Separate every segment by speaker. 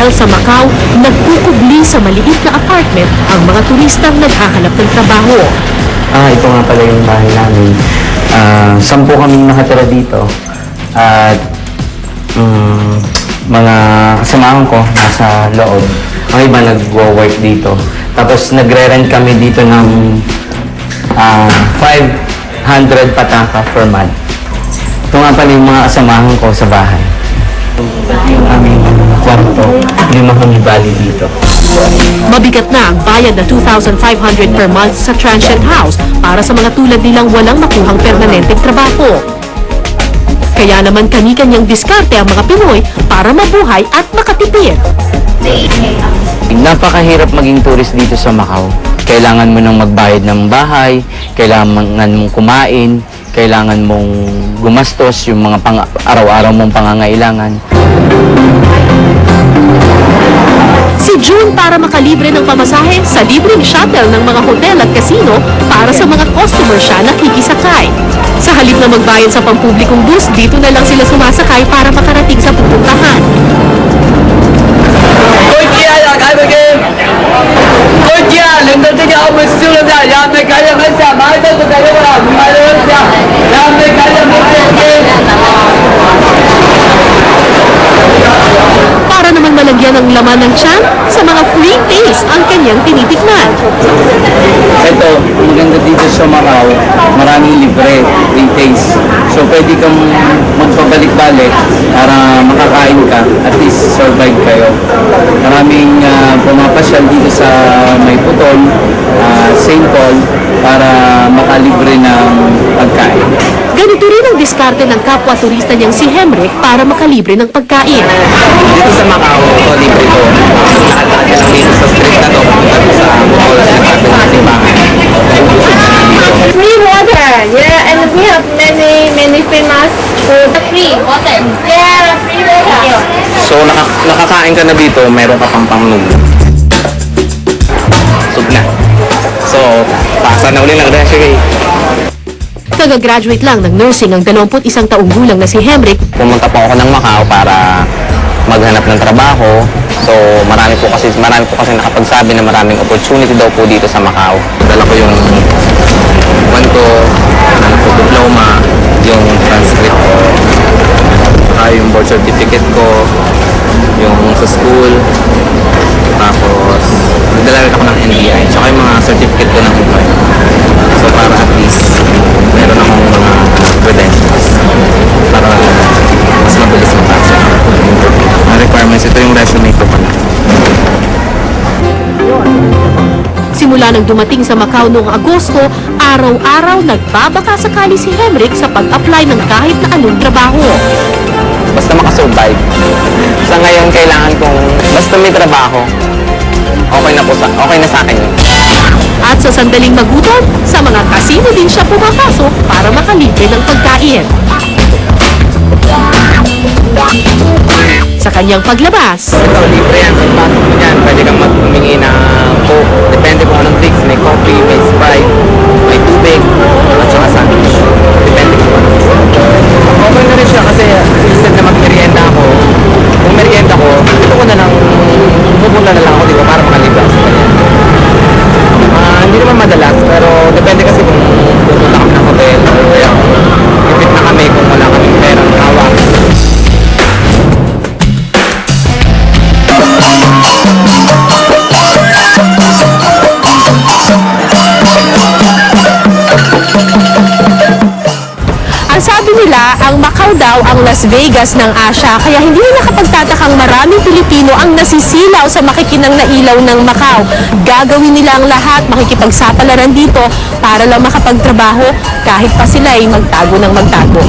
Speaker 1: hotel sa Macau, nagkukubli sa maliit na apartment ang mga turistang naghahanap ng trabaho.
Speaker 2: Ito nga pala yung bahay namin. 10 kaming nakatira dito. At mga kasamahan ko nasa loob. Ang iba nag-work dito. Tapos nagre-rent kami dito ng 500 pataka per month. Ito nga pala yung mga kasamahan ko sa bahay. Yung aming kwarto, hindi makangibali dito.
Speaker 1: Mabigat na ang bayad na 2,500 per month sa transient house para sa mga tulad nilang walang makuhang permanenteng trabaho. Kaya naman kani-kanyang diskarte ang mga Pinoy para mabuhay at makatipid.
Speaker 2: Napakahirap maging tourist dito sa Macau. Kailangan mo nang magbayad ng bahay, kailangan mong kumain, kailangan mong gumastos yung mga araw-araw mong pangangailangan.
Speaker 1: Si June para makalibre ng pamasahe sa libreng shuttle ng mga hotel at casino para sa mga customer siya nakikisakay. Sa halip na magbayad sa pampublikong bus, dito na lang sila sumasakay para makarating sa pupuntahan. Para naman malagyan ng laman ng tiyan, sa mga free taste ang kanyang tinitikman.
Speaker 2: Ito, maganda dito sa Macau, maraming libre, free taste. So pwede kang magpabalik-balik para makakain ka, at least survive kayo. Maraming pumapasyal dito sa May Putol, St. Paul, para makalibre ng pagkain.
Speaker 1: Ganito rin ang diskarte ng kapwa turista niyang si Hemrick para makalibre ng pagkain.
Speaker 2: Dito sa Macau, ito libre to. Lahat-lahat lang dito sa street na to, sa mall na sinasabi ng simbahan.
Speaker 3: Free water, yeah, and we have many famous food. Free water. Yeah, free water.
Speaker 2: So nakakain ka na dito, meron ka pang panglulo. Sugna. So, pasa na uli lang resume.
Speaker 1: Kagagraduate lang ng nursing ang 21 taong gulang na si Hemrick.
Speaker 2: Pumunta po ako ng Macau para maghanap ng trabaho. So, marami po kasi nakapagsabi na maraming opportunity daw po dito sa Macau. Dala ko yung one ko, dala ko diploma, yung transcript ko, yung board certificate ko, yung sa school, tapos nagdala rin ako ng NBI, tsaka yung mga certificate ko ng employment. So, para at least meron akong mga credentials para mas mabilis mapasok. Ang requirements, ito yung resume ko pala.
Speaker 1: Simula nang dumating sa Macau noong Agosto, araw-araw nagbabaka sakali si Hemrick sa pag-apply ng kahit na anong trabaho.
Speaker 2: Basta makasurvive. Sa ngayon, kailangan kong basta may trabaho, okay na sa akin yun.
Speaker 1: At sa sandaling magutom, sa mga kasino din siya pumapasok para makalibre ng pagkain. Sa kanyang paglabas,
Speaker 2: Ito, libre yan. Pagpasok mo dyan, pwede kang humingi ng coke. Depende kung anong drinks. May coffee, may Sprite, may tubig, at saka sandwich. Depende kung anong gusto. Okay na rin siya kasi instead na mag-merienda ako, kung merienda ko, dito ko na lang, pupunta na lang ako dito para makalibre sa kanya. Hindi naman madalas, pero depende kasi kung pupunta kami ng hotel or kaya ipit na kami kung wala kaming pera ng hawak.
Speaker 1: ang sabi nila, ang Macau daw ang Las Vegas ng Asia, kaya hindi na nakapagtatakang maraming Pilipino ang nasisilaw sa makikinang na ilaw ng Macau. Gagawin nila ang lahat, makikipagsapalaran dito para lang makapagtrabaho kahit pa sila ay magtago ng magtago.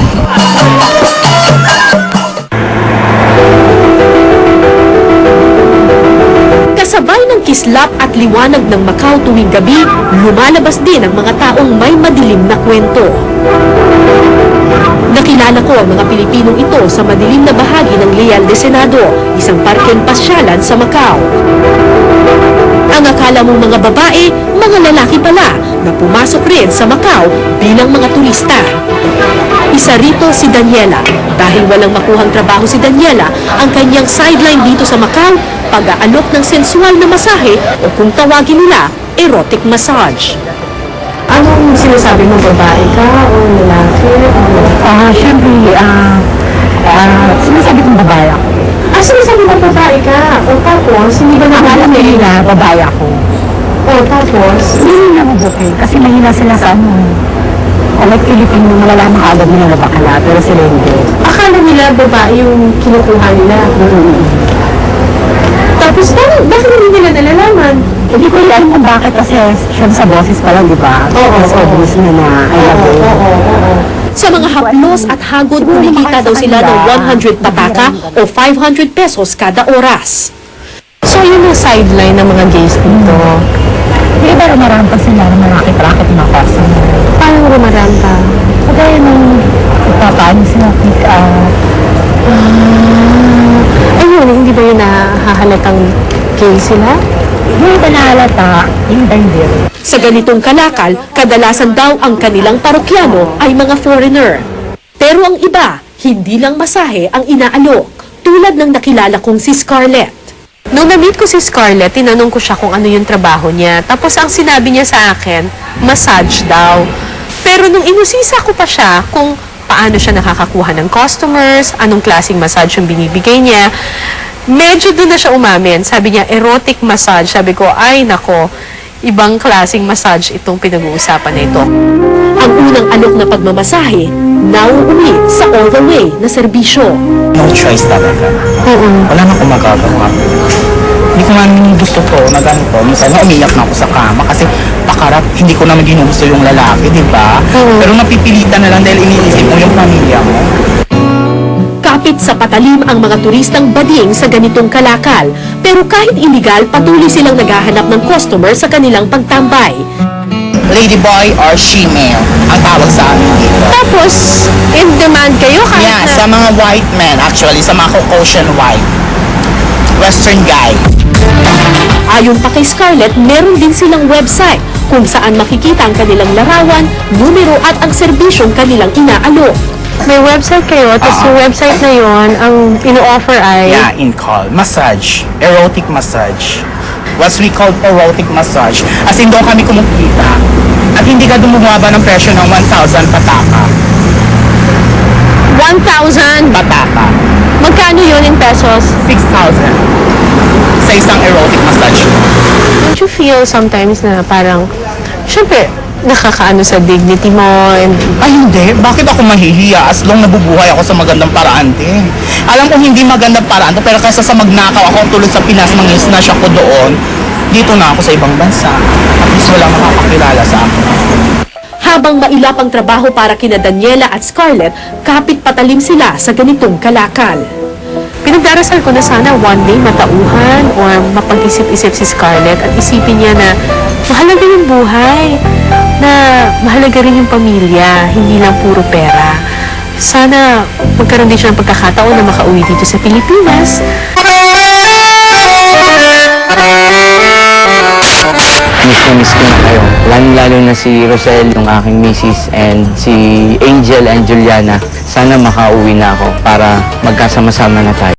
Speaker 1: Kasabay ng kislap at liwanag ng Macau tuwing gabi, lumalabas din ang mga taong may madilim na kwento. Nakilala ko ang mga Pilipinong ito sa madilim na bahagi ng Leal de Senado, isang parkeng pasyalan sa Macau. Ang akala mong mga babae, mga lalaki pala na pumasok rin sa Macau bilang mga turista. Isa rito si Daniela. Dahil walang makuhang trabaho si Daniela, ang kanyang sideline dito sa Macau, pag-aalok ng sensual na masahe o kung tawagin nila, erotic massage.
Speaker 3: Anong sinasabi mo, babae ka o lalaki?
Speaker 4: Siyempre, sinasabi kong babae ako.
Speaker 3: Sinasabi mo babae ka? O tapos, hindi ba
Speaker 4: Alam
Speaker 3: naman
Speaker 4: nila, babae ako.
Speaker 3: O tapos,
Speaker 4: Hindi nila mabuti kasi mahina sila sa ano. Like Filipino, malalaman ka agad nila na bakala, pero sila hindi.
Speaker 3: akala nila babae yung kinukuha nila. Tapos, bakit hindi nila nalalaman?
Speaker 4: Hindi ko alam kung bakit kasi siya sa boses pa lang, di ba?
Speaker 3: Oo,
Speaker 4: Mas
Speaker 3: oo.
Speaker 4: obvious na na I love you.
Speaker 3: Oo.
Speaker 1: Sa mga haplos at hagod, kumikita daw sila ng 100 pataka o 500 pesos kada oras.
Speaker 3: So, yun yung sideline ng mga gays dito.
Speaker 4: Di ba rumaraan pa sila ng marakit-rakit na customer?
Speaker 3: Paano rumaraan pa?
Speaker 4: Kagaya nung ipapaano sila pick up.
Speaker 3: Ayun, hindi ba yun nahahalatang gay sila?
Speaker 4: Yung iba nahalata, yung iba hindi.
Speaker 1: Sa ganitong kalakal, kadalasan daw ang kanilang parokyano ay mga foreigner. Pero ang iba, hindi lang masahe ang inaalok, tulad ng nakilala kong si Scarlett.
Speaker 5: Nung na-meet ko si Scarlett, tinanong ko siya kung ano yung trabaho niya. Tapos ang sinabi niya sa akin, massage daw. Pero nung inusisa ko pa siya kung paano siya nakakakuha ng customers, anong klaseng massage yung binibigay niya, medyo doon na siya umamin. Sabi niya, erotic massage. Sabi ko, ay nako, ibang klaseng massage itong pinag-uusapan na ito.
Speaker 1: Ang unang alok na pagmamasahe, nauuwi sa all the way na serbisyo.
Speaker 6: No choice talaga. Wala na akong magagawa. Hindi ko man gusto to na ganito. Minsan umiyak na ako sa kama kasi pakarap, hindi ko naman ginugusto yung lalaki, di ba? Pero napipilitan na lang dahil iniisip mo yung pamilya mo.
Speaker 1: Kapit sa patalim ang mga turistang bading sa ganitong kalakal. Pero kahit illegal, patuloy silang naghahanap ng customer sa kanilang pagtambay.
Speaker 6: Ladyboy or she-male ang tawag sa amin dito.
Speaker 5: Tapos, in demand kayo kahit
Speaker 6: Yeah,
Speaker 5: na...
Speaker 6: sa mga white men, actually, sa mga Caucasian white. Western guy.
Speaker 1: Ayon pa kay Scarlett, meron din silang website kung saan makikita ang kanilang larawan, numero at ang serbisyong kanilang inaalok.
Speaker 5: May website kayo, tapos yung website na yon ang ino-offer ay...
Speaker 6: Yeah, in call. Massage. Erotic massage. What we call erotic massage. As in, doon kami kumukita. At hindi ka dumumaba ng presyo ng 1,000 pataka.
Speaker 5: 1,000!
Speaker 6: Pataka.
Speaker 5: Magkano yun in pesos?
Speaker 6: 6,000. Sa isang erotic massage.
Speaker 5: Don't you feel sometimes na parang, syempre, nakakaano sa dignity mo and
Speaker 6: Ay, hindi. Bakit ako mahihiya as long nabubuhay ako sa magandang paraan din? Alam ko hindi magandang paraan to, pero kaysa sa magnakaw ako tulad sa Pinas, mangisnash ako doon, dito na ako sa ibang bansa. At least wala makakakilala sa akin.
Speaker 1: Habang mailap ang trabaho para kina Daniela at Scarlett, kapit patalim sila sa ganitong kalakal.
Speaker 5: pinagdarasal ko na sana one day matauhan or mapag-isip-isip si Scarlett at isipin niya na mahalaga yung buhay, na mahalaga rin yung pamilya, hindi lang puro pera. Sana magkaroon din siya ng pagkakataon na makauwi dito sa Pilipinas.
Speaker 2: Miss ko na kayo. Lalo na si Rosel, yung aking misis, and si Angel and Juliana. Sana makauwi na ako para magkasama-sama na tayo.